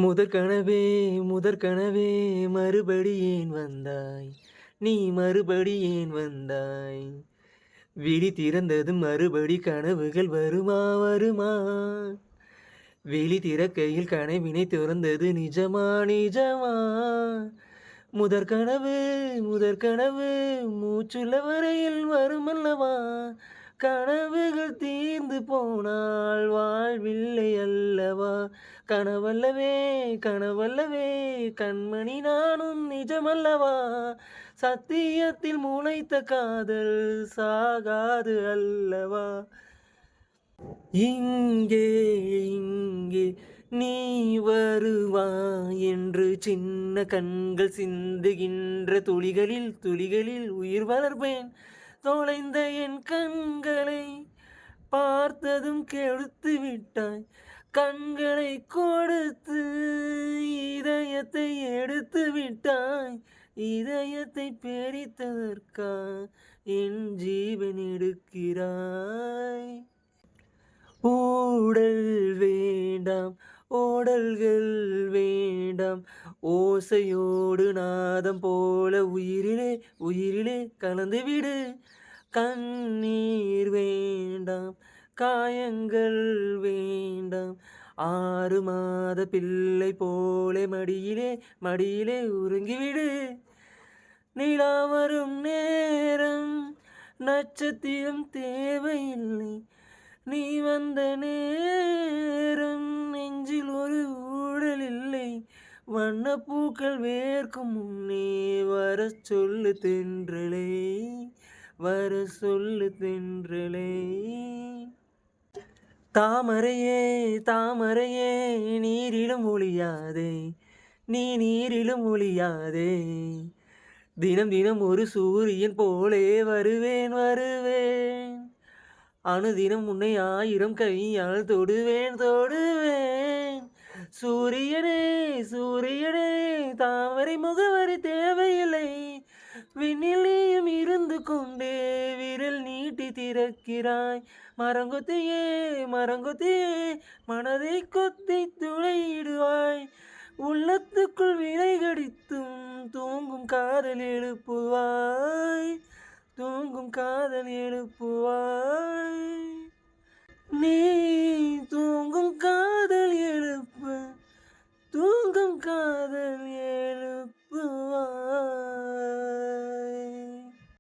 முதற்கனவே முதற்கனவே மறுபடி ஏன் வந்தாய்? நீ மறுபடி ஏன் வந்தாய்? விழி திறந்ததும் மறுபடி கனவுகள் வருமா வருமா? விழி திறக்கையில் கனவினை துறந்தது நிஜமா நிஜமா? முதற்கனவு முதற்கனவு மூச்சுள்ள வரையில் வருமல்லவா? கனவுகள் தீர்ந்து போனால் வாழ்வில்லை அல்லவா? கனவல்லவே கனவல்லவே கண்மணி நானும் நிஜமல்லவா? சத்தியத்தில் முளைத்த காதல் சாகாது அல்லவா? இங்கே இங்கே நீ வருவாய் என்று சின்ன கண்கள் சிந்துகின்ற துளிகளில் துளிகளில் உயிர் வளர்ப்பேன். தொலைந்த என் கண்களை பார்த்ததும் கெடுத்து விட்டாய். கண்களை கொடுத்து இதயத்தை எடுத்து விட்டாய். இதயத்தை பிரித்ததற்கா என் ஜீவன் எடுக்கிறாய்? ஊடல் வேண்டாம் ஓடல்கள் வேண்டாம், ஓசையோடு நாதம் போல உயிரிலே உயிரிலே கலந்துவிடு. கண்ணீர் வேண்டாம் காயங்கள் வேண்டாம், 6 மாத பிள்ளை போல மடியிலே மடியிலே உறங்கிவிடு. நிலா வரும் நேரம் நட்சத்திரம் தேவையில்லை, நீ வந்த நேரம் நெஞ்சில் ஒரு ஊடல் இல்லை. வண்ணப்பூக்கள் வேர்க்கும் முன்னே வர சொல்லு தென்றலே, வர சொல்லு தென்றலே. தாமரையே தாமரையே நீரிலும் ஒளியாதே, நீ நீரிலும் ஒளியாதே. தினம் தினம் ஒரு சூரியன் போலே வருவேன் வருவேன், அனுதினம் உன்னை 1000 கையால் தொடுவேன் தொடுவேன். சூரியனே சூரியனே தாமரை முகவரி தேவையில்லை, விண்ணில் நீயும் இருந்து கொண்டே விரல் நீட்டி திறக்கிறாய். மரங்கொத்தியே மரங்கொத்தியே மனதை கொத்தி துளையிடுவாய். உள்ளத்துக்குள் விலை கடித்தும் தூங்கும் காதல் எழுப்புவாய், தூங்கும் காதல் எழுப்புவாய். நீ தூங்கும்